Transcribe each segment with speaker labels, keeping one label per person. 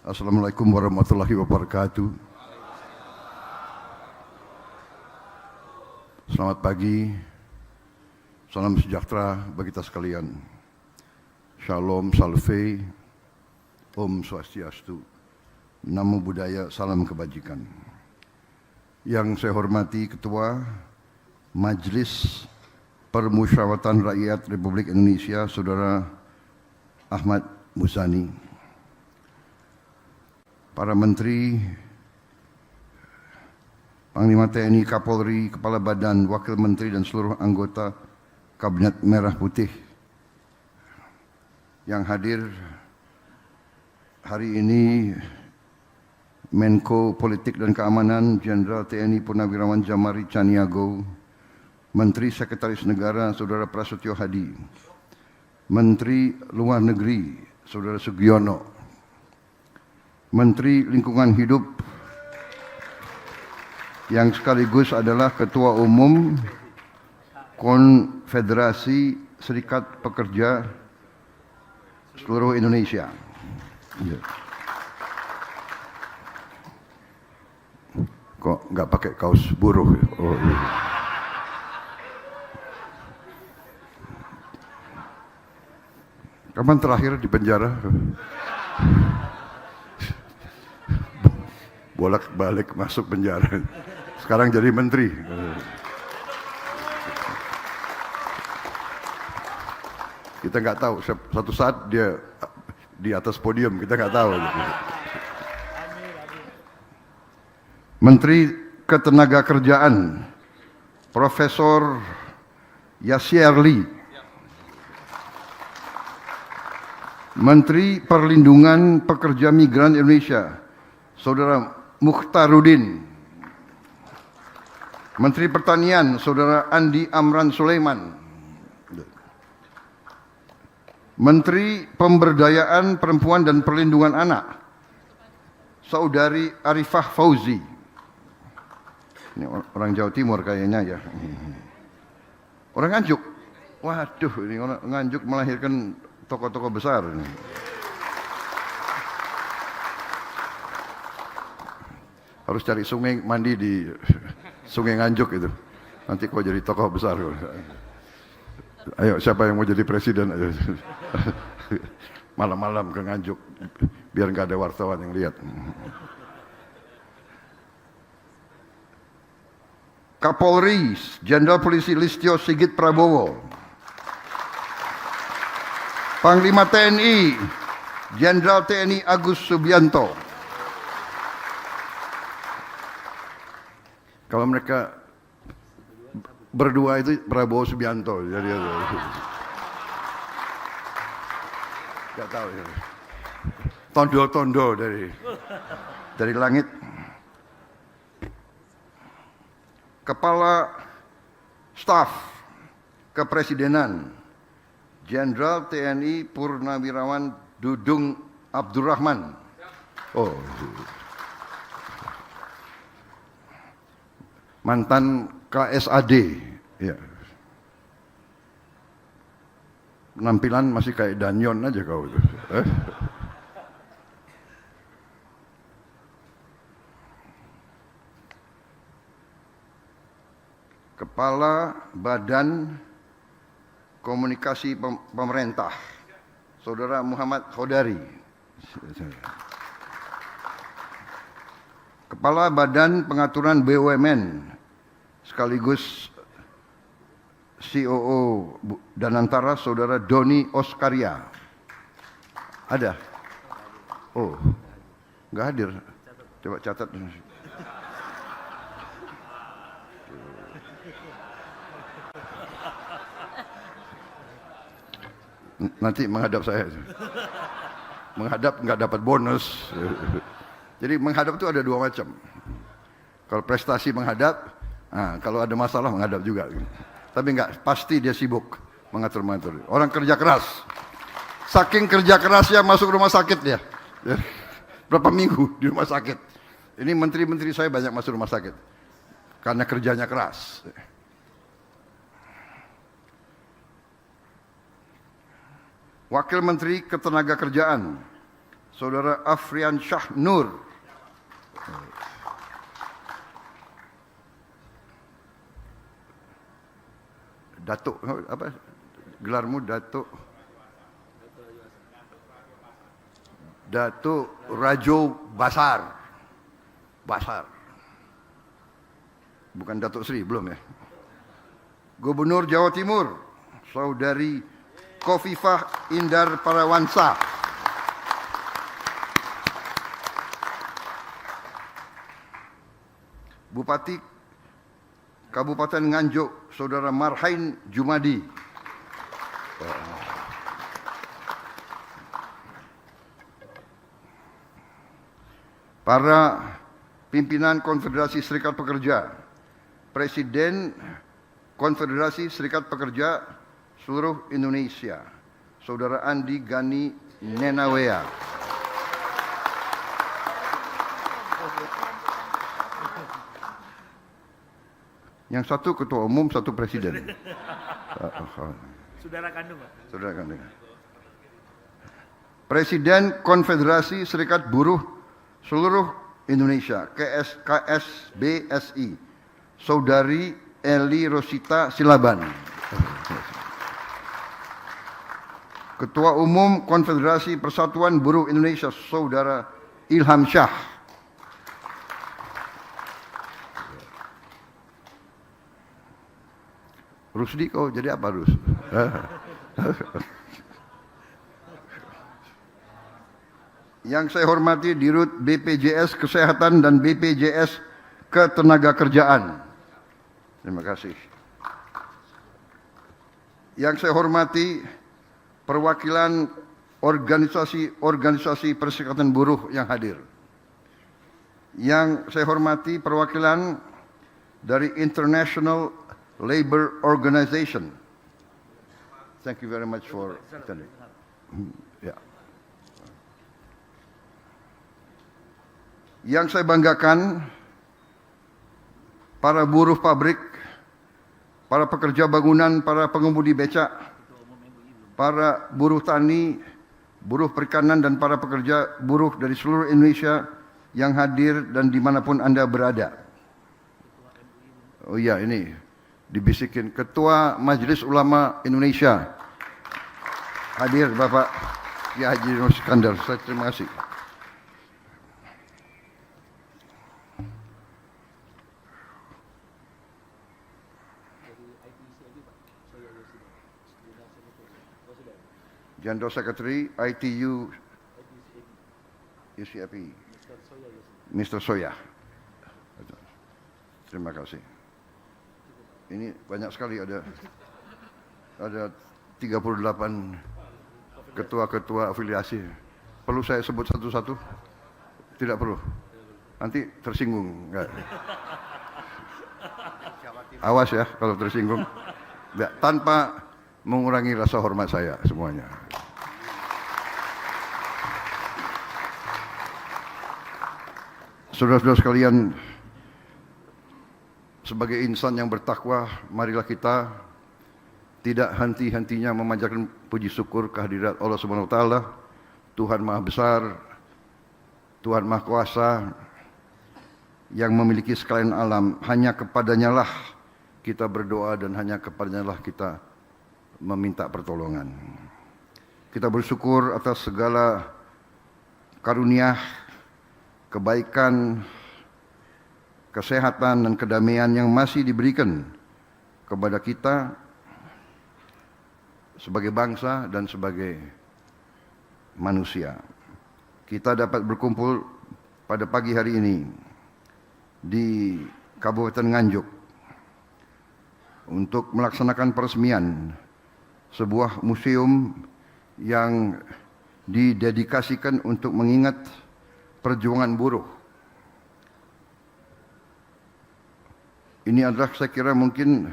Speaker 1: Assalamualaikum warahmatullahi wabarakatuh. Selamat pagi, salam sejahtera bagi kita sekalian. Shalom, salve, Om Swastiastu, Namo Buddhaya, salam kebajikan. Yang saya hormati Ketua Majelis Permusyawaratan Rakyat Republik Indonesia, Saudara Ahmad Muzani, para Menteri, Panglima TNI, Kapolri, Kepala Badan, Wakil Menteri dan seluruh anggota Kabinet Merah Putih yang hadir hari ini, Menko Politik dan Keamanan Jenderal TNI Purnawirawan Jamari Caniago, Menteri Sekretaris Negara Saudara Prasetyo Hadi, Menteri Luar Negeri Saudara Sugiono, Menteri Lingkungan Hidup yang sekaligus adalah Ketua Umum Konfederasi Serikat Pekerja seluruh Indonesia. Kok nggak pakai kaos buruh? Oh, iya. Kapan terakhir di penjara? Bolak-balik masuk penjara. Sekarang jadi menteri. Kita nggak tahu. Satu saat dia di atas podium, kita nggak tahu. Menteri Ketenagakerjaan, Profesor Yasirli. Menteri Perlindungan Pekerja Migran Indonesia, Saudara Mukhtaruddin. Menteri Pertanian, Saudara Andi Amran Sulaiman. Menteri Pemberdayaan Perempuan dan Perlindungan Anak, Saudari Arifah Fauzi. Ini orang Jawa Timur kayaknya ya. Orang Nganjuk. Waduh, ini orang Nganjuk melahirkan tokoh-tokoh besar ini. Harus cari sungai mandi di Sungai Nganjuk itu. Nanti kau jadi tokoh besar. Ayo, siapa yang mau jadi presiden? Malam-malam ke Nganjuk, biar nggak ada wartawan yang lihat. Kapolri Jenderal Polisi Listio Sigit Prabowo. Panglima TNI Jenderal TNI Agus Subianto. Kalau mereka berdua itu Prabowo Subianto, jadi nggak tahu ya. Tondo-tondo dari langit. Kepala Staf Kepresidenan Jenderal TNI Purnawirawan Dudung Abdurrahman. Oh, mantan KSAD, ya. Penampilan masih kayak Danyon aja kau itu. Kepala Badan Komunikasi Pemerintah, Saudara Muhammad Khodari. Kepala Badan Pengaturan BUMN sekaligus COO Danantara, Saudara Doni Oskaria. Ada? Oh, nggak hadir. Coba catat. Nanti menghadap saya. Menghadap nggak dapat bonus. Jadi menghadap itu ada dua macam. Kalau prestasi menghadap, kalau ada masalah menghadap juga. Tapi nggak pasti dia sibuk mengatur-mengatur. Orang kerja keras. Saking kerja kerasnya masuk rumah sakit dia. Berapa minggu di rumah sakit. Ini menteri-menteri saya banyak masuk rumah sakit. Karena kerjanya keras. Wakil Menteri Ketenagakerjaan, Saudara Afrian Shah Nur. Datuk, apa gelarmu Datuk? Datuk Rajo Basar. Basar. Bukan Datuk Sri, belum ya. Gubernur Jawa Timur, Saudari Khofifah Indar Parawansa. Bupati Kabupaten Nganjuk, Saudara Marhain Jumadi. Para pimpinan Konfederasi Serikat Pekerja, Presiden Konfederasi Serikat Pekerja seluruh Indonesia, Saudara Andi Gani Nenawea. Yang satu ketua umum, satu presiden.
Speaker 2: Saudara kandung, Pak.
Speaker 1: Saudara kandung. Presiden Konfederasi Serikat Buruh seluruh Indonesia, KSBSI, Saudari Eli Rosita Silaban. Ketua Umum Konfederasi Persatuan Buruh Indonesia, Saudara Ilham Syah. Rusdi, kau jadi apa, Rus? Yang saya hormati Dirut BPJS Kesehatan dan BPJS Ketenagakerjaan. Terima kasih. Yang saya hormati perwakilan organisasi Perserikatan Buruh yang hadir. Yang saya hormati perwakilan dari International Labour Organization. Thank you very much for attending. Ya. Yang saya banggakan, para buruh pabrik, para pekerja bangunan, para pengemudi becak, para buruh tani, buruh perikanan, dan para pekerja buruh dari seluruh Indonesia yang hadir dan dimanapun Anda berada. Oh iya, ini dibisikin Ketua Majelis Ulama Indonesia hadir, Bapak Kiai Haji Nur Iskandar. Saya terima kasih. General Secretary ITU UCIP Mr. Soya. Terima kasih. Ini banyak sekali, ada 38 ketua-ketua afiliasi. Perlu saya sebut satu-satu? Tidak perlu. Nanti tersinggung. Enggak. Awas ya kalau tersinggung. Enggak, tanpa mengurangi rasa hormat saya semuanya. Saudara-saudara sekalian, sebagai insan yang bertakwa, marilah kita tidak henti-hentinya memanjatkan puji syukur kehadirat Allah Subhanahu wa taala, Tuhan Maha Besar, Tuhan Maha Kuasa yang memiliki sekalian alam. Hanya kepadanya lah kita berdoa dan hanya kepadanya lah kita meminta pertolongan. Kita bersyukur atas segala karunia, kebaikan, kesehatan dan kedamaian yang masih diberikan kepada kita sebagai bangsa dan sebagai manusia. Kita dapat berkumpul pada pagi hari ini di Kabupaten Nganjuk untuk melaksanakan peresmian sebuah museum yang didedikasikan untuk mengingat perjuangan buruh. Ini adalah, saya kira, mungkin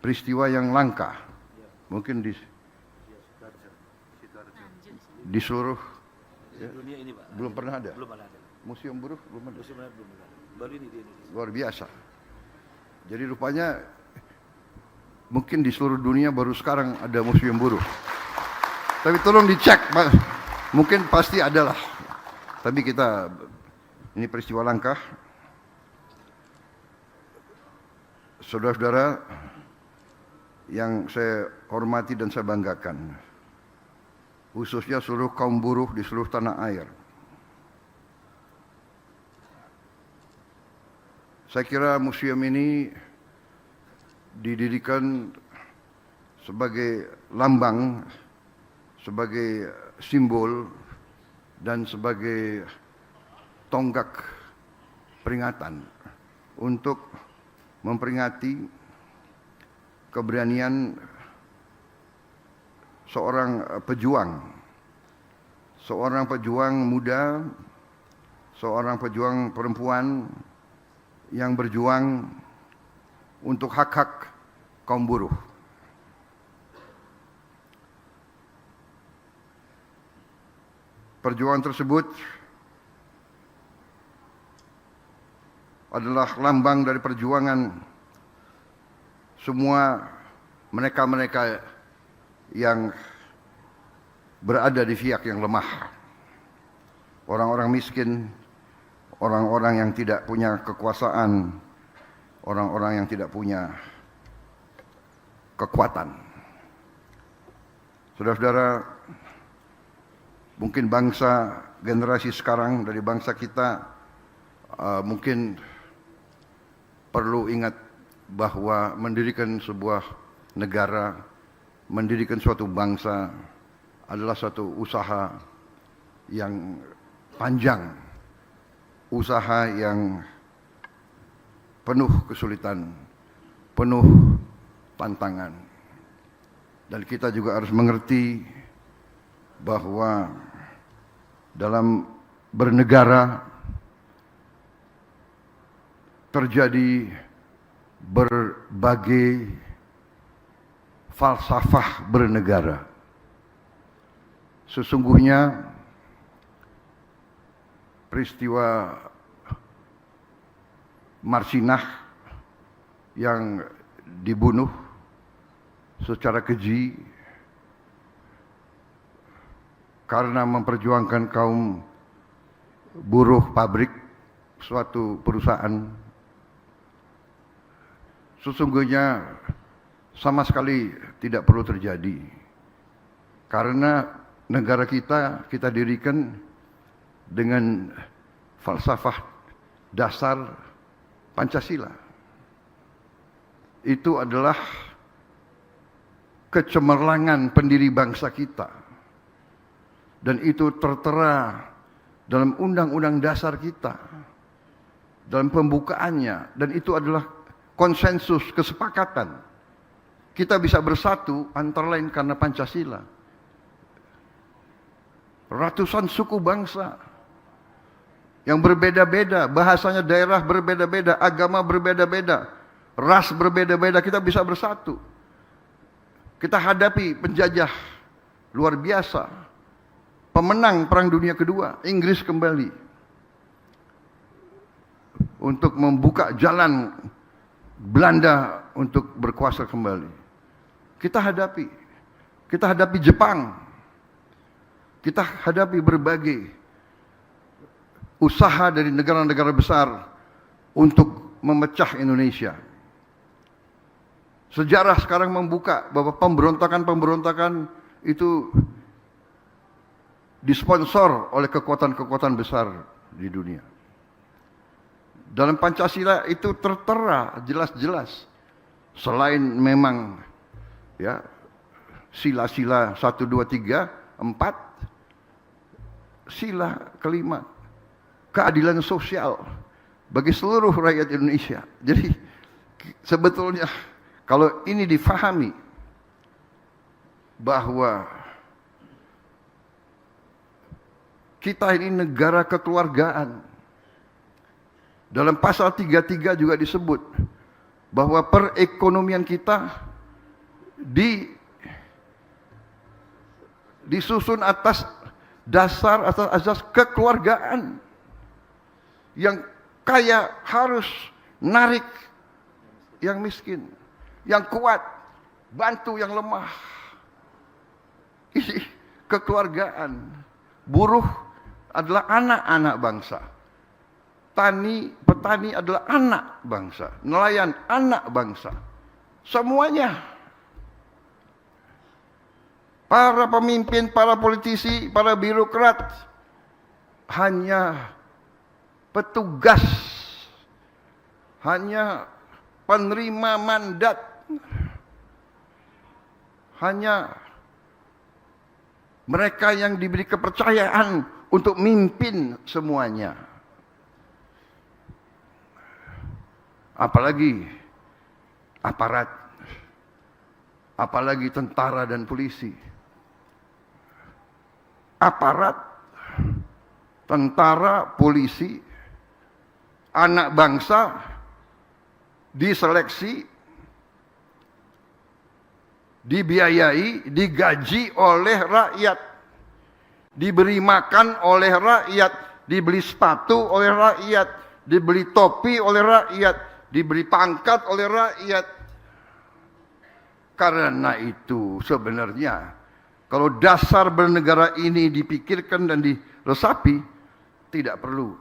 Speaker 1: peristiwa yang langka, mungkin di seluruh
Speaker 2: dunia ini, Pak.
Speaker 1: Belum pernah ada.
Speaker 2: Belum ada.
Speaker 1: Museum buruh belum ada.
Speaker 2: Museum belum ada. Baru ini di Indonesia.
Speaker 1: Luar biasa. Jadi rupanya mungkin di seluruh dunia baru sekarang ada museum buruh. Tapi tolong dicek, Pak. Mungkin pasti ada lah. Tapi kita, ini peristiwa langka. Saudara-saudara yang saya hormati dan saya banggakan, khususnya seluruh kaum buruh di seluruh tanah air. Saya kira museum ini didirikan sebagai lambang, sebagai simbol, dan sebagai tonggak peringatan untuk memperingati keberanian seorang pejuang muda, seorang pejuang perempuan yang berjuang untuk hak-hak kaum buruh. Perjuangan tersebut adalah lambang dari perjuangan semua mereka-mereka yang berada di pihak yang lemah. Orang-orang miskin, orang-orang yang tidak punya kekuasaan, orang-orang yang tidak punya kekuatan. Saudara-saudara, mungkin bangsa generasi sekarang dari bangsa kita mungkin perlu ingat bahwa mendirikan sebuah negara, mendirikan suatu bangsa adalah suatu usaha yang panjang, usaha yang penuh kesulitan, penuh tantangan. Dan kita juga harus mengerti bahwa dalam bernegara terjadi berbagai falsafah bernegara. Sesungguhnya peristiwa Marsinah yang dibunuh secara keji karena memperjuangkan kaum buruh pabrik suatu perusahaan, sesungguhnya sama sekali tidak perlu terjadi. Karena negara kita dirikan dengan falsafah dasar Pancasila. Itu adalah kecemerlangan pendiri bangsa kita. Dan itu tertera dalam undang-undang dasar kita, dalam pembukaannya, dan itu adalah konsensus, kesepakatan. Kita bisa bersatu antara lain karena Pancasila. Ratusan suku bangsa yang berbeda-beda, bahasanya daerah berbeda-beda, agama berbeda-beda, ras berbeda-beda, kita bisa bersatu. Kita hadapi penjajah luar biasa. Pemenang Perang Dunia Kedua, Inggris kembali untuk membuka jalan Belanda untuk berkuasa kembali. Kita hadapi Jepang, kita hadapi berbagai usaha dari negara-negara besar untuk memecah Indonesia. Sejarah sekarang membuka bahwa pemberontakan-pemberontakan itu disponsor oleh kekuatan-kekuatan besar di dunia. Dalam Pancasila itu tertera jelas-jelas. Selain memang ya sila-sila 1, 2, 3, 4, sila kelima keadilan sosial bagi seluruh rakyat Indonesia. Jadi sebetulnya kalau ini difahami bahwa kita ini negara kekeluargaan. Dalam pasal 33 juga disebut bahwa perekonomian kita disusun atas dasar atas asas kekeluargaan. Yang kaya harus narik yang miskin, yang kuat bantu yang lemah. Ini kekeluargaan. Buruh adalah anak-anak bangsa. Petani adalah anak bangsa. Nelayan anak bangsa. Semuanya. Para pemimpin, para politisi, para birokrat hanya petugas, hanya penerima mandat, hanya mereka yang diberi kepercayaan untuk mimpin semuanya. Apalagi aparat, apalagi tentara dan polisi. Aparat, tentara, polisi, anak bangsa diseleksi, dibiayai, digaji oleh rakyat, diberi makan oleh rakyat, dibeli sepatu oleh rakyat, dibeli topi oleh rakyat, diberi pangkat oleh rakyat. Karena itu sebenarnya kalau dasar bernegara ini dipikirkan dan diresapi, tidak perlu.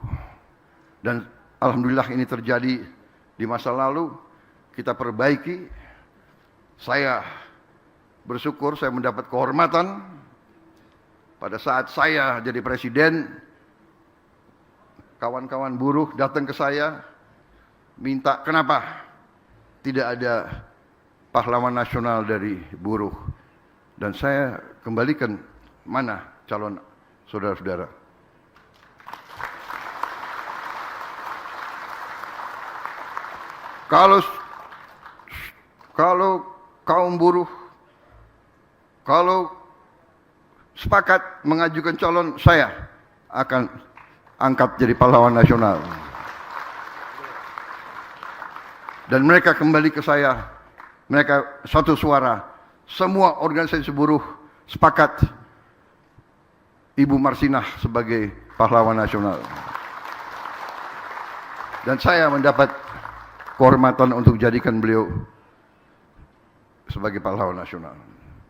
Speaker 1: Dan alhamdulillah ini terjadi di masa lalu, kita perbaiki. Saya bersyukur saya mendapat kehormatan pada saat saya jadi presiden. Kawan-kawan buruh datang ke saya minta kenapa tidak ada pahlawan nasional dari buruh, dan saya kembalikan mana calon saudara-saudara. Kalau kaum buruh, kalau sepakat mengajukan calon, saya akan angkat jadi pahlawan nasional. Dan mereka kembali ke saya, mereka satu suara, semua organisasi buruh sepakat Ibu Marsinah sebagai pahlawan nasional. Dan saya mendapat kehormatan untuk jadikan beliau sebagai pahlawan nasional.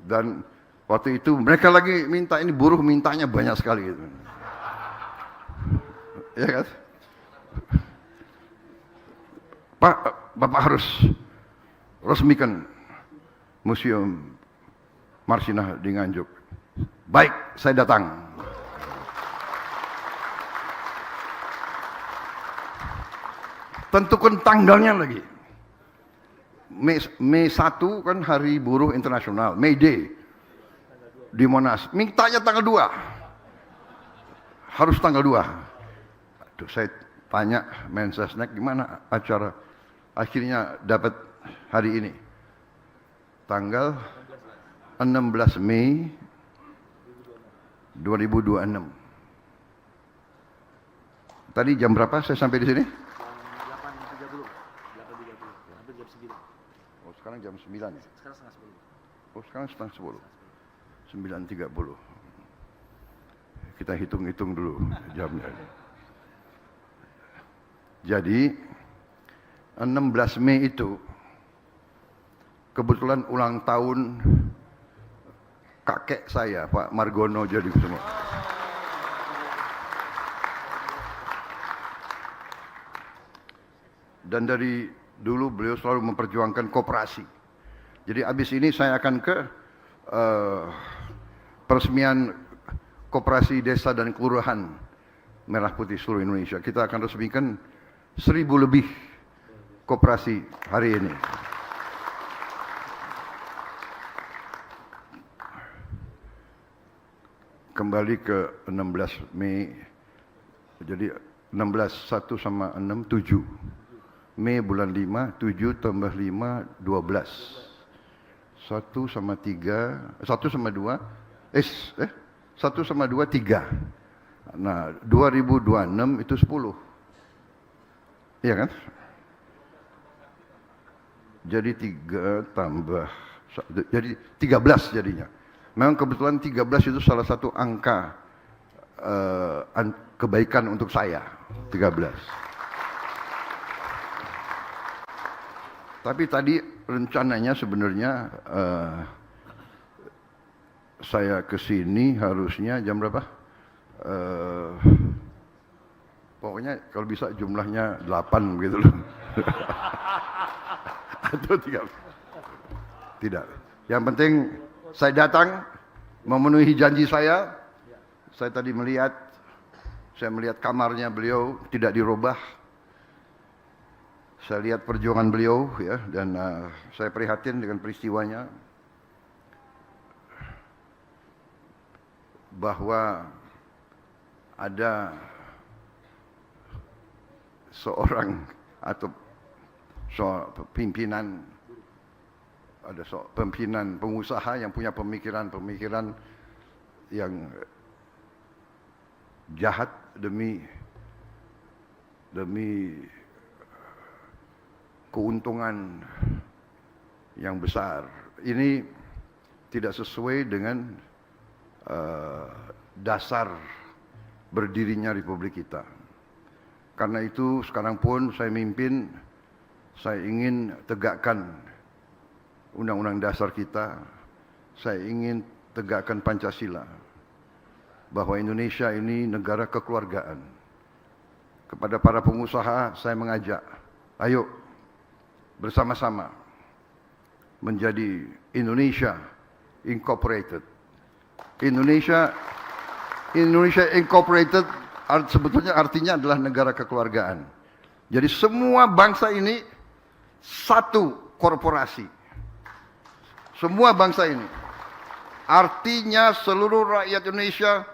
Speaker 1: Dan waktu itu mereka lagi minta, ini buruh mintanya banyak sekali gitu. Ya kan? Pak, Bapak harus resmikan Museum Marsinah di Nganjuk. Baik, saya datang. Tentukan tanggalnya lagi. Mei 1 kan Hari Buruh Internasional, May Day di Monas. Mintanya tanggal 2. Harus tanggal 2. Aduh, saya tanya Mensesnek gimana acara, akhirnya dapat hari ini. Tanggal 16 Mei 2026. Tadi jam berapa saya sampai di sini?
Speaker 2: 8.30. 8.30. Hampir jam 9.
Speaker 1: Oh, sekarang jam 9 ya?
Speaker 2: Sekarang setengah 10.
Speaker 1: Oh, sekarang setengah 10. 9.30. Kita hitung-hitung dulu jamnya. Jadi 16 Mei itu kebetulan ulang tahun kakek saya, Pak Margono jadi semua. Dan dari dulu beliau selalu memperjuangkan koperasi. Jadi habis ini saya akan ke peresmian koperasi desa dan kelurahan Merah Putih seluruh Indonesia. Kita akan resmikan 1.000 lebih koperasi hari ini. Kembali ke 16 Mei. Jadi 16, 1 sama 6, 7. Mei bulan 5, 7 tambah 5, 12. 1 sama 3, 1 sama 2, 1 sama 2, 3. Nah, 2026 itu 10. Iya kan? Jadi 3 tambah, jadi 13 jadinya. Memang kebetulan 13 itu salah satu angka kebaikan untuk saya, 13. Tapi tadi rencananya sebenarnya saya ke sini harusnya jam berapa? eh, pokoknya kalau bisa jumlahnya 8 gitu loh. Atau 3. Tidak. Yang penting saya datang memenuhi janji saya. Saya tadi saya melihat kamarnya beliau tidak dirubah. Saya lihat perjuangan beliau ya, dan saya prihatin dengan peristiwanya, bahwa ada seorang atau pimpinan, pimpinan pengusaha yang punya pemikiran-pemikiran yang jahat demi keuntungan yang besar. Ini tidak sesuai dengan dasar berdirinya Republik kita. Karena itu sekarang pun saya mimpin, saya ingin tegakkan Undang-Undang Dasar kita, saya ingin tegakkan Pancasila, bahwa Indonesia ini negara kekeluargaan. Kepada para pengusaha saya mengajak, ayo bersama-sama menjadi Indonesia Incorporated. Indonesia Incorporated sebetulnya artinya adalah negara kekeluargaan. Jadi semua bangsa ini satu korporasi. Semua bangsa ini. Artinya seluruh rakyat Indonesia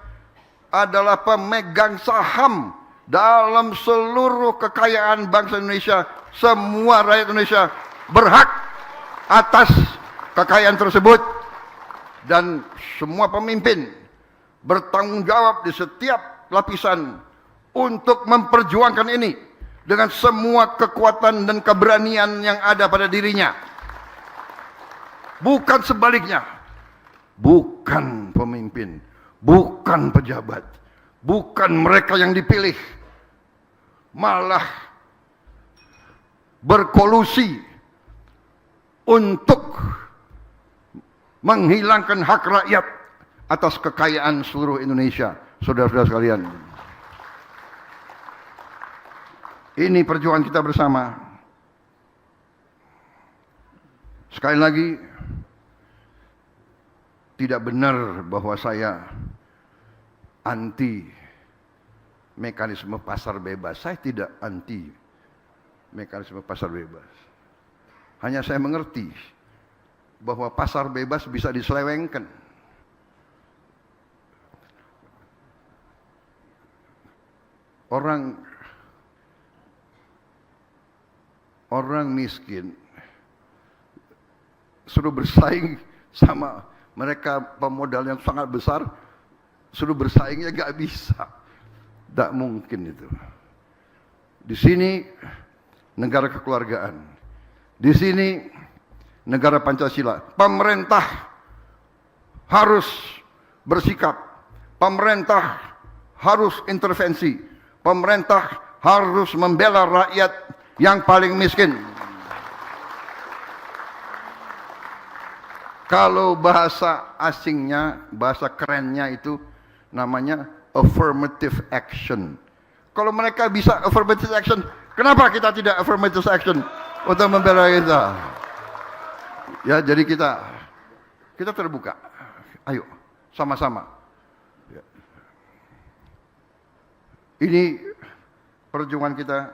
Speaker 1: adalah pemegang saham dalam seluruh kekayaan bangsa Indonesia. Semua rakyat Indonesia berhak atas kekayaan tersebut. Dan semua pemimpin bertanggung jawab di setiap lapisan untuk memperjuangkan ini dengan semua kekuatan dan keberanian yang ada pada dirinya. Bukan sebaliknya. Bukan pemimpin, bukan pejabat, bukan mereka yang dipilih, malah berkolusi untuk menghilangkan hak rakyat atas kekayaan seluruh Indonesia. Saudara-saudara sekalian, ini perjuangan kita bersama. Sekali lagi, tidak benar bahwa saya anti mekanisme pasar bebas. Saya tidak anti mekanisme pasar bebas. Hanya saya mengerti bahwa pasar bebas bisa diselewengkan. Orang miskin suruh bersaing sama mereka pemodal yang sangat besar, suruh bersaingnya gak bisa. Tak mungkin itu. Di sini negara kekeluargaan. Di sini negara Pancasila. Pemerintah harus bersikap. Pemerintah harus intervensi. Pemerintah harus membela rakyat yang paling miskin. Kalau bahasa asingnya, bahasa kerennya itu namanya affirmative action. Kalau mereka bisa affirmative action, kenapa kita tidak affirmative action untuk membela kita? Ya, jadi kita terbuka. Ayo, sama-sama. Ini perjuangan kita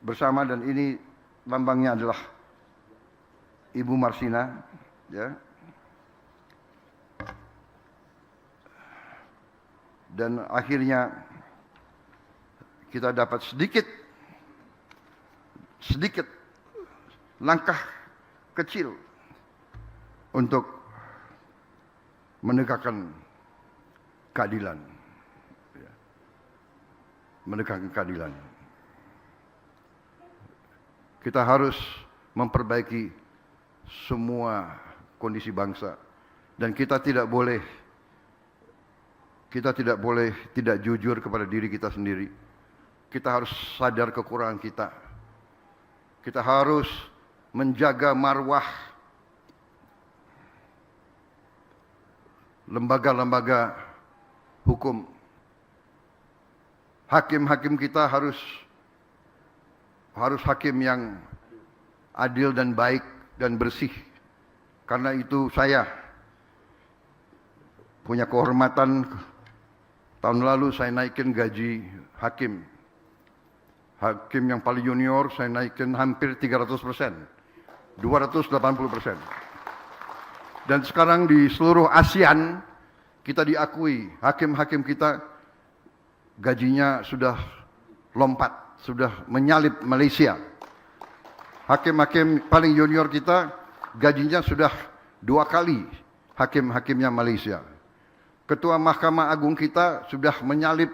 Speaker 1: bersama, dan ini lambangnya adalah Ibu Marsina, ya. Dan akhirnya kita dapat sedikit langkah kecil untuk menegakkan keadilan. Menegakkan keadilan. Kita harus memperbaiki semua kondisi bangsa, dan kita tidak boleh tidak jujur kepada diri kita sendiri. Kita harus sadar kekurangan kita. Kita harus menjaga marwah lembaga-lembaga hukum. Hakim-hakim kita harus hakim yang adil dan baik dan bersih. Karena itu saya punya kehormatan, tahun lalu saya naikin gaji hakim. Hakim yang paling junior saya naikin hampir 300%, 280%. Dan sekarang di seluruh ASEAN kita diakui, hakim-hakim kita gajinya sudah lompat, sudah menyalip Malaysia. Hakim-hakim paling junior kita gajinya sudah 2 kali hakim-hakimnya Malaysia. Ketua Mahkamah Agung kita sudah menyalip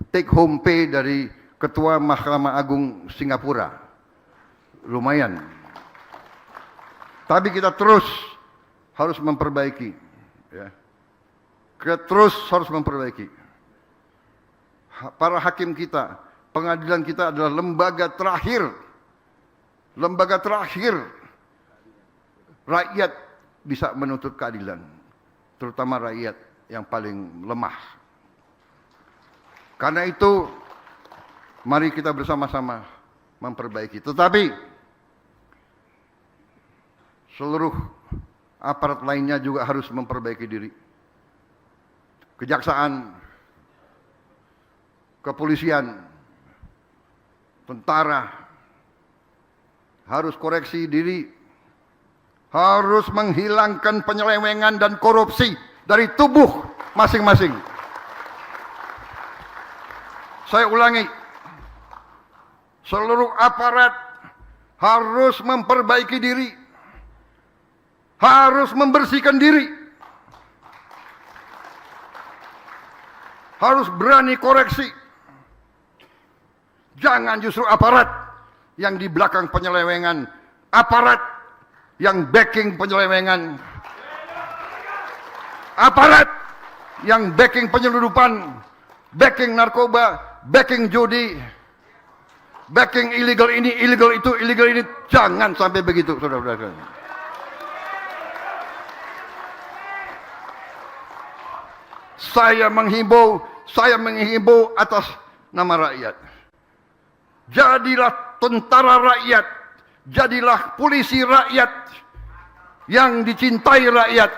Speaker 1: take home pay dari Ketua Mahkamah Agung Singapura. Lumayan. Tapi kita terus harus memperbaiki. Ya. Kita terus harus memperbaiki. Para hakim kita, pengadilan kita adalah lembaga terakhir. Lembaga terakhir rakyat bisa menuntut keadilan. Terutama rakyat yang paling lemah. Karena itu, mari kita bersama-sama memperbaiki. Tetapi seluruh aparat lainnya juga harus memperbaiki diri. Kejaksaan, kepolisian, tentara harus koreksi diri, harus menghilangkan penyelewengan dan korupsi dari tubuh masing-masing. Saya ulangi, seluruh aparat harus memperbaiki diri, harus membersihkan diri, harus berani koreksi. Jangan justru aparat yang di belakang penyelewengan, aparat yang backing penyelewengan, aparat yang backing penyelundupan, backing narkoba, backing judi, backing illegal ini, illegal itu, illegal ini. Jangan sampai begitu, saudara-saudara. Saya menghimbau atas nama rakyat. Jadilah tentara rakyat, jadilah polisi rakyat yang dicintai rakyat.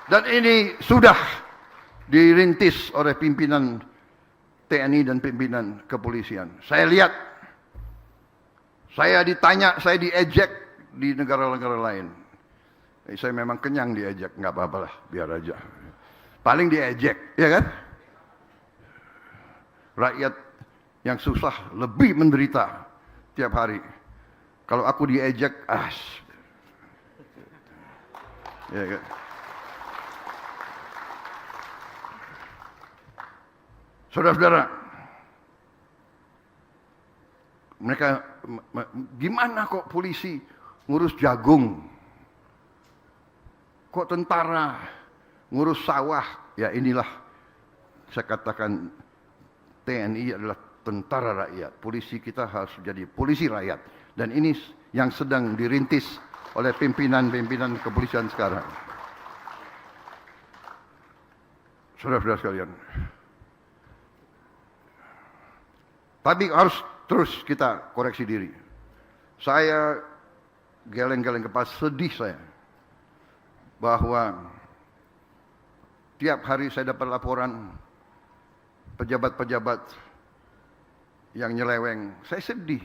Speaker 1: Dan ini sudah dirintis oleh pimpinan TNI dan pimpinan kepolisian. Saya lihat, saya ditanya, saya diejek di negara-negara lain. Saya memang kenyang diejek, nggak apa-apalah, biar aja. Paling diejek, ya kan? Rakyat yang susah lebih menderita tiap hari. Kalau aku diejek, ya kan? Saudara-saudara, mereka gimana kok polisi ngurus jagung? Kok tentara ngurus sawah? Ya inilah saya katakan TNI adalah tentara rakyat. Polisi kita harus jadi polisi rakyat. Dan ini yang sedang dirintis oleh pimpinan-pimpinan kepolisian sekarang. Saudara-saudara sekalian. Tapi harus terus kita koreksi diri. Saya geleng-geleng kepala, sedih saya. Bahwa tiap hari saya dapat laporan pejabat-pejabat yang nyeleweng. Saya sedih.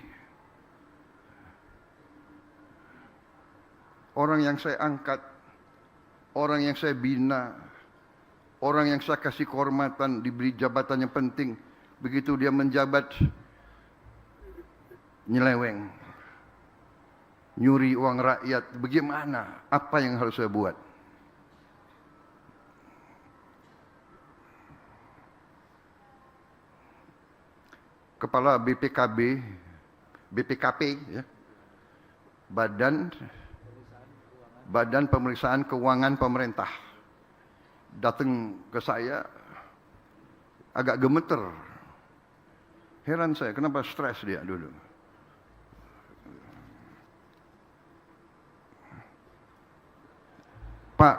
Speaker 1: Orang yang saya angkat, orang yang saya bina, orang yang saya kasih kehormatan, diberi jabatan yang penting, begitu dia menjabat, nyeleweng, nyuri uang rakyat. Bagaimana? Apa yang harus saya buat? Kepala BPKP, ya, Badan Pemeriksaan Keuangan Pemerintah, datang ke saya agak gemeter. Heran saya, kenapa stres dia dulu. Pak,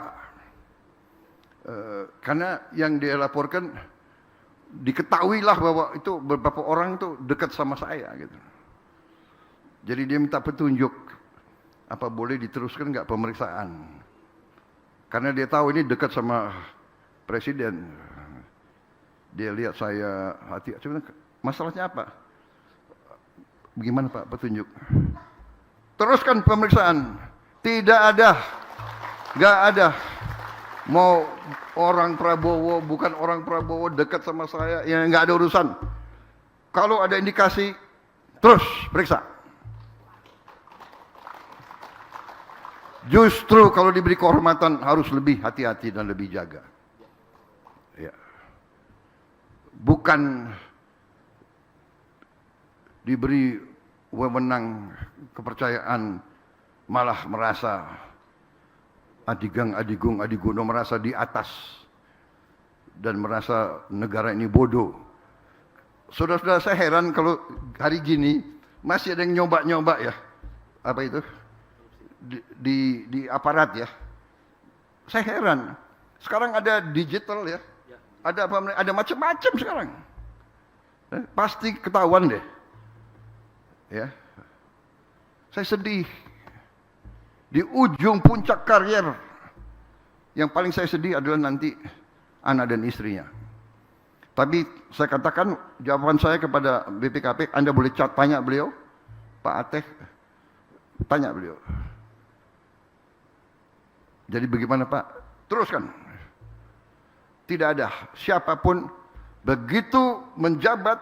Speaker 1: Karena yang dia laporkan diketahuilah bahwa itu beberapa orang itu dekat sama saya gitu. Jadi dia minta petunjuk apa boleh diteruskan nggak pemeriksaan. Karena dia tahu ini dekat sama presiden. Dia lihat saya hati, masalahnya apa? Bagaimana Pak petunjuk? Teruskan pemeriksaan. Tidak ada, nggak ada. Mau orang Prabowo, bukan orang Prabowo, dekat sama saya, ya nggak ada urusan. Kalau ada indikasi, terus periksa. Justru kalau diberi kehormatan harus lebih hati-hati dan lebih jaga. Ya. Bukan diberi wewenang kepercayaan, malah merasa adigung, merasa di atas dan merasa negara ini bodoh. Saudara-saudara, saya heran kalau hari gini masih ada yang nyoba-nyoba ya, apa itu di aparat ya. Saya heran. Sekarang ada digital ya, ada macam-macam sekarang. Pasti ketahuan deh. Ya, saya sedih. Di ujung puncak karier, yang paling saya sedih adalah nanti anak dan istrinya. Tapi saya katakan jawaban saya kepada BPKP, Anda boleh tanya beliau, Pak Ateh, tanya beliau. Jadi bagaimana Pak? Teruskan. Tidak ada siapapun begitu menjabat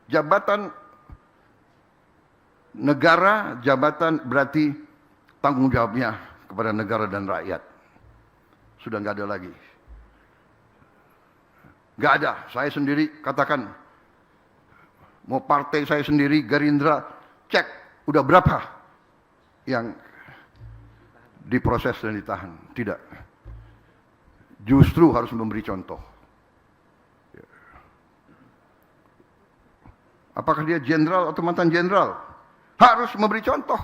Speaker 1: jabatan negara, jabatan berarti tanggung jawabnya kepada negara dan rakyat. Sudah nggak ada lagi. Nggak ada. Saya sendiri katakan, mau partai saya sendiri, Gerindra, cek udah berapa yang diproses dan ditahan. Tidak. Justru harus memberi contoh. Apakah dia jenderal atau mantan jenderal? Harus memberi contoh.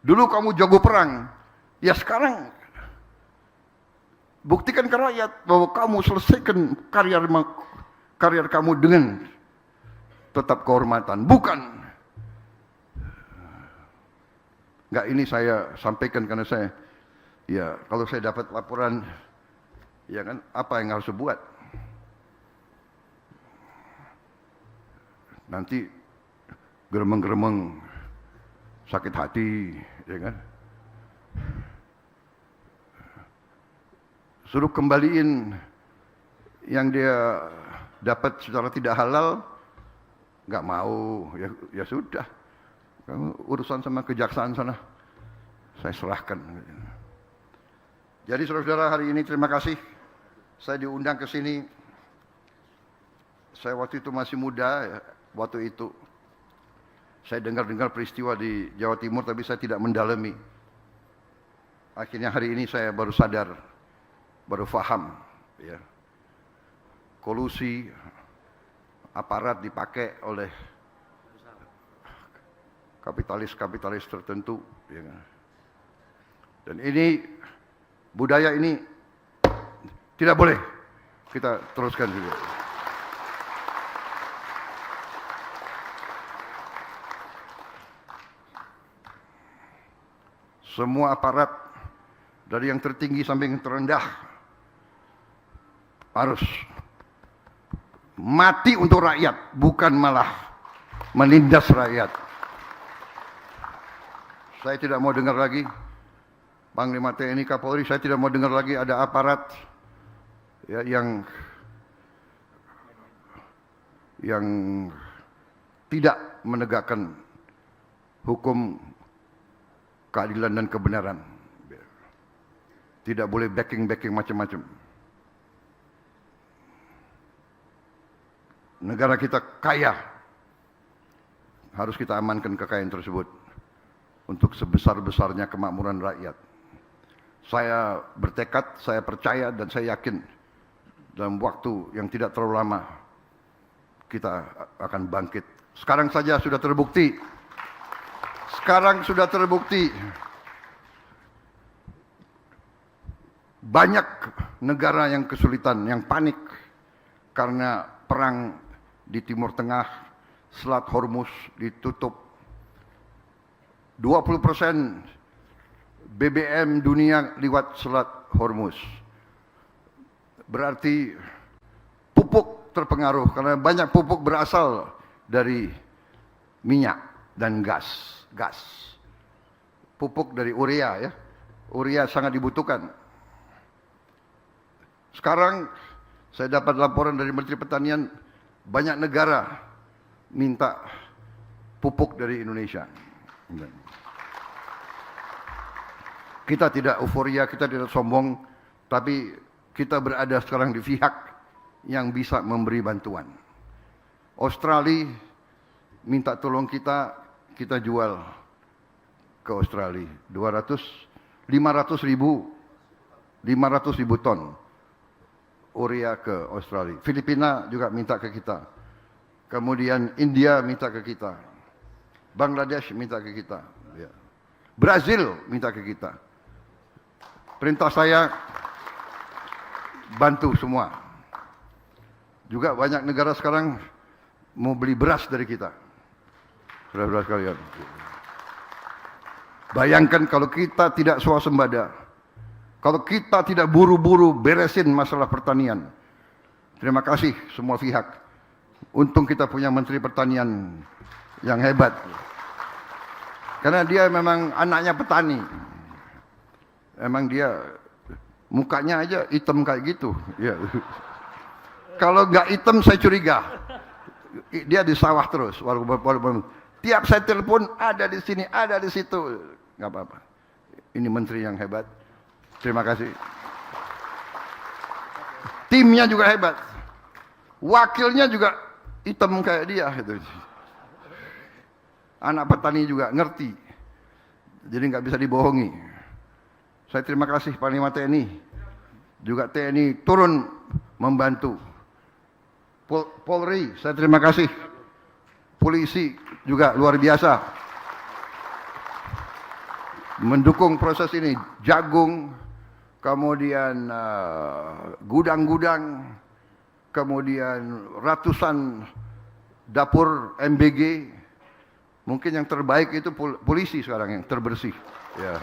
Speaker 1: Dulu kamu jago perang, ya sekarang buktikan ke rakyat bahwa kamu selesaikan karier kamu dengan tetap kehormatan. Bukan. Enggak, ini saya sampaikan karena saya, ya kalau saya dapat laporan, ya kan apa yang harus saya buat? Nanti geremeng-geremeng, sakit hati, ya kan? Suruh kembaliin yang dia dapat secara tidak halal, nggak mau, ya sudah. Kamu urusan sama kejaksaan sana, saya serahkan. Jadi saudara-saudara, hari ini terima kasih. Saya diundang ke sini. Saya waktu itu masih muda, ya, waktu itu. Saya dengar-dengar peristiwa di Jawa Timur, tapi saya tidak mendalami. Akhirnya hari ini saya baru sadar, baru paham, ya. Kolusi aparat dipakai oleh kapitalis-kapitalis tertentu, ya. Dan ini budaya ini tidak boleh kita teruskan juga. Semua aparat dari yang tertinggi sampai yang terendah harus mati untuk rakyat, bukan malah menindas rakyat. Saya tidak mau dengar lagi Panglima TNI Kapolri, saya tidak mau dengar lagi ada aparat ya, yang tidak menegakkan hukum, keadilan dan kebenaran. Tidak boleh backing macam-macam. Negara kita kaya, harus kita amankan kekayaan tersebut untuk sebesar-besarnya kemakmuran rakyat. Saya bertekad, saya percaya dan saya yakin dalam waktu yang tidak terlalu lama kita akan bangkit. Sekarang saja sudah terbukti. banyak negara yang kesulitan, yang panik karena perang di Timur Tengah, Selat Hormuz ditutup. 20% BBM dunia lewat Selat Hormuz. Berarti pupuk terpengaruh karena banyak pupuk berasal dari minyak dan gas. Pupuk dari urea ya. Urea sangat dibutuhkan. Sekarang saya dapat laporan dari Menteri Pertanian, banyak negara minta pupuk dari Indonesia. Kita tidak euforia, kita tidak sombong, tapi kita berada sekarang di pihak yang bisa memberi bantuan. Australia minta tolong kita, kita jual ke Australia 500 ribu ton urea ke Australia. Filipina juga minta ke kita. Kemudian India minta ke kita. Bangladesh minta ke kita. Ya. Brazil minta ke kita. Perintah saya bantu semua. Juga banyak negara sekarang mau beli beras dari kita. Saudara-saudara sekalian. Bayangkan kalau kita tidak swasembada, kalau kita tidak buru-buru beresin masalah pertanian. Terima kasih semua pihak. Untung kita punya Menteri Pertanian yang hebat. Karena dia memang anaknya petani. Emang dia mukanya aja hitam kayak gitu. Ya. Kalau nggak hitam saya curiga. Dia di sawah terus. Walaupun tiap saya telepon ada di sini, ada di situ. Nggak apa-apa. Ini menteri yang hebat. Terima kasih. Timnya juga hebat. Wakilnya juga hitam kayak dia. Gitu. Anak petani juga ngerti. Jadi nggak bisa dibohongi. Saya terima kasih Panglima TNI. Juga TNI turun membantu. Polri, saya terima kasih. Polisi juga luar biasa. Mendukung proses ini. Jagung, kemudian gudang-gudang, kemudian ratusan dapur MBG. Mungkin yang terbaik itu polisi sekarang yang terbersih. Ya.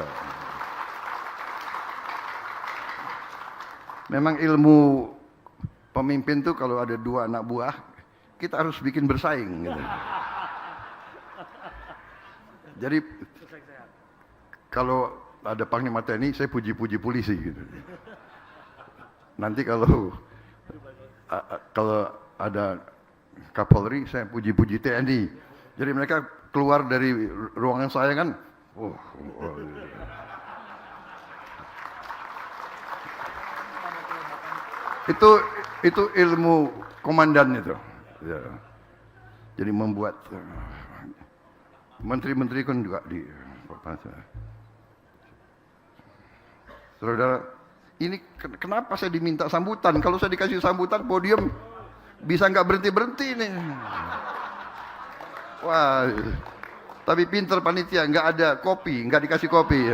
Speaker 1: Memang ilmu pemimpin tuh kalau ada 2 anak buah, kita harus bikin bersaing. Gitu. Jadi kalau ada Panglima TNI, saya puji-puji polisi. Gitu. Nanti kalau ada Kapolri, saya puji-puji TNI. Jadi mereka keluar dari ruangan saya kan, itu ilmu komandan itu. Ya. Jadi membuat menteri-menteri kan juga di Saudara, ini kenapa saya diminta sambutan? Kalau saya dikasih sambutan podium bisa nggak berhenti-berhenti nih. Wah, tapi pinter panitia, nggak ada kopi, nggak dikasih kopi.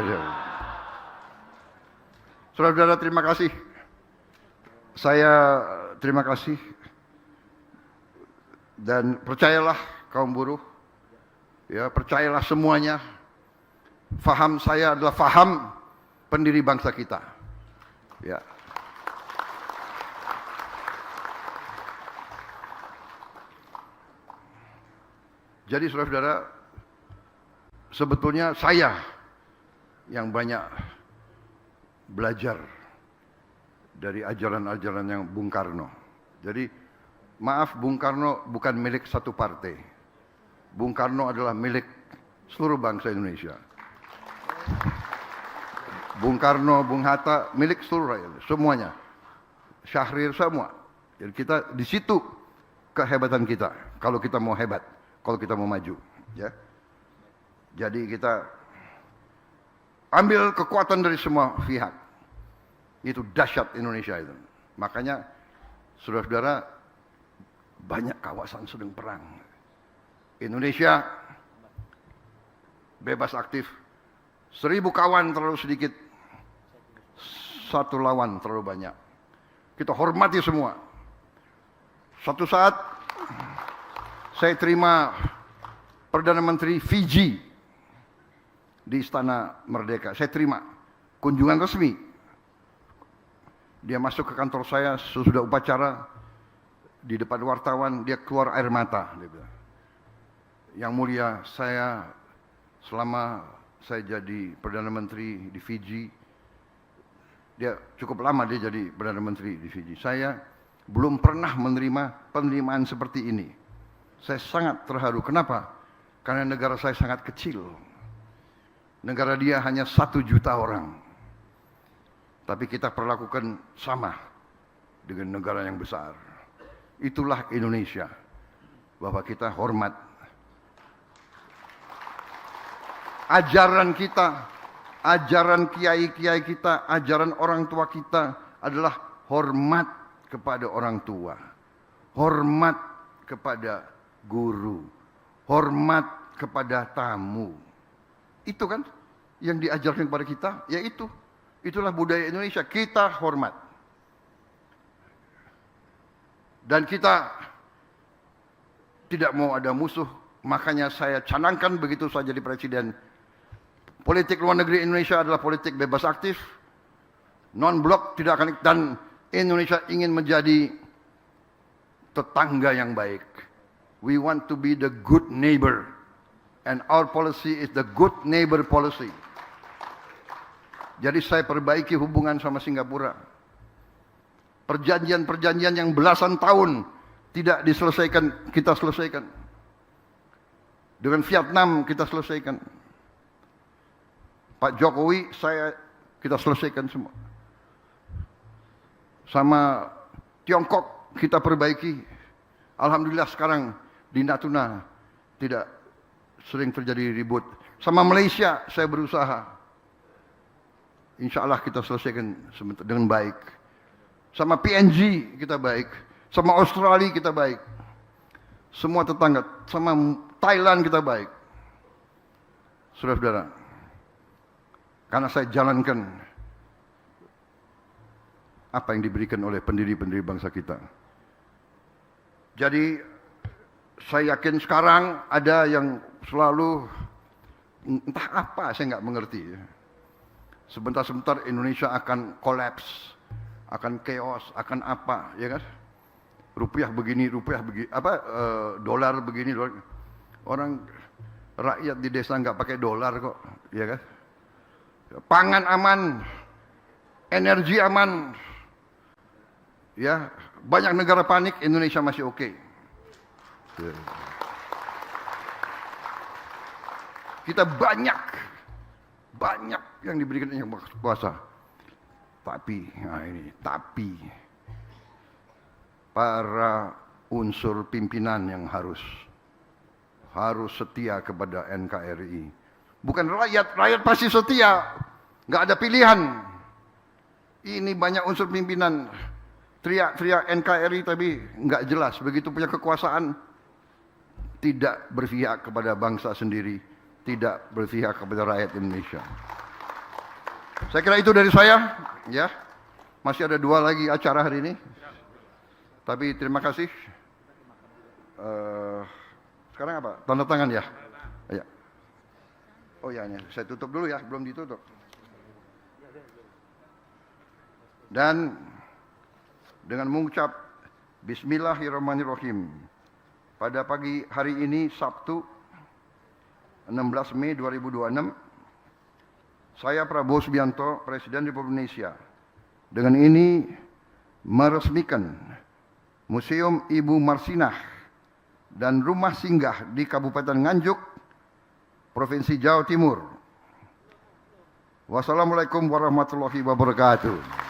Speaker 1: Saudara-saudara, terima kasih. Saya terima kasih dan percayalah kaum buruh, ya percayalah semuanya. Faham saya adalah faham pendiri bangsa kita. Ya. Jadi saudara-saudara, sebetulnya saya yang banyak belajar dari ajaran-ajaran yang Bung Karno. Jadi maaf, Bung Karno bukan milik satu partai. Bung Karno adalah milik seluruh bangsa Indonesia. Bung Karno, Bung Hatta, milik seluruh rakyat, semuanya. Syahrir semua. Jadi kita di situ kehebatan kita. Kalau kita mau hebat, kalau kita mau maju, ya. Jadi kita ambil kekuatan dari semua pihak. Itu dahsyat Indonesia itu. Makanya saudara-saudara, banyak kawasan sedang perang. Indonesia bebas aktif. 1000 kawan terlalu sedikit. satu lawan terlalu banyak. Kita hormati semua. Suatu saat saya terima Perdana Menteri Fiji di Istana Merdeka. Saya terima kunjungan resmi. Dia masuk ke kantor saya sesudah upacara, di depan wartawan dia keluar air mata. Dia bilang, "Yang mulia, saya selama saya jadi Perdana Menteri di Fiji, dia cukup lama dia jadi Perdana Menteri di Fiji. Saya belum pernah menerima penerimaan seperti ini. Saya sangat terharu. Kenapa? Karena negara saya sangat kecil. Negara dia hanya 1 juta orang. Tapi kita perlakukan sama dengan negara yang besar. Itulah Indonesia. Bahwa kita hormat. Ajaran kita, ajaran kiai-kiai kita, ajaran orang tua kita adalah hormat kepada orang tua. Hormat kepada guru. Hormat kepada tamu. Itu kan yang diajarkan kepada kita, yaitu itulah budaya Indonesia, kita hormat. Dan kita tidak mau ada musuh, makanya saya canangkan begitu saya jadi presiden. Politik luar negeri Indonesia adalah politik bebas aktif, non-blok, tidak akan, dan Indonesia ingin menjadi tetangga yang baik. We want to be the good neighbor, and our policy is the good neighbor policy. Jadi saya perbaiki hubungan sama Singapura. Perjanjian-perjanjian yang belasan tahun tidak diselesaikan, kita selesaikan. Dengan Vietnam kita selesaikan. Pak Jokowi, kita selesaikan semua. Sama Tiongkok kita perbaiki. Alhamdulillah sekarang di Natuna tidak sering terjadi ribut. Sama Malaysia saya berusaha. Insya Allah kita selesaikan dengan baik. Sama PNG kita baik. Sama Australia kita baik. Semua tetangga. Sama Thailand kita baik. Saudara-saudara, karena saya jalankan apa yang diberikan oleh pendiri-pendiri bangsa kita. Jadi saya yakin sekarang ada yang selalu entah apa, saya nggak mengerti. Sebentar-sebentar Indonesia akan kolaps, akan chaos, akan apa, ya kan? Rupiah begini, dolar begini, dolar. Orang rakyat di desa nggak pakai dolar kok, ya kan? Pangan aman, energi aman, ya. Banyak negara panik, Indonesia masih oke. Kita banyak yang diberikan yang kuasa. Tapi para unsur pimpinan yang harus setia kepada NKRI. Bukan rakyat pasti setia, nggak ada pilihan. Ini banyak unsur pimpinan teriak-teriak NKRI tapi nggak jelas. Begitu punya kekuasaan, tidak berpihak kepada bangsa sendiri, tidak berpihak kepada rakyat Indonesia. Saya kira itu dari saya, ya. Masih ada 2 lagi acara hari ini. Tapi terima kasih. Sekarang apa? Tanda tangan ya? Ya. Oh ya, saya tutup dulu ya, belum ditutup. Dan dengan mengucap Bismillahirrahmanirrahim. Pada pagi hari ini Sabtu 16 Mei 2026, saya Prabowo Subianto, Presiden Republik Indonesia, dengan ini meresmikan Museum Ibu Marsinah dan rumah singgah di Kabupaten Nganjuk, Provinsi Jawa Timur. Wassalamualaikum warahmatullahi wabarakatuh.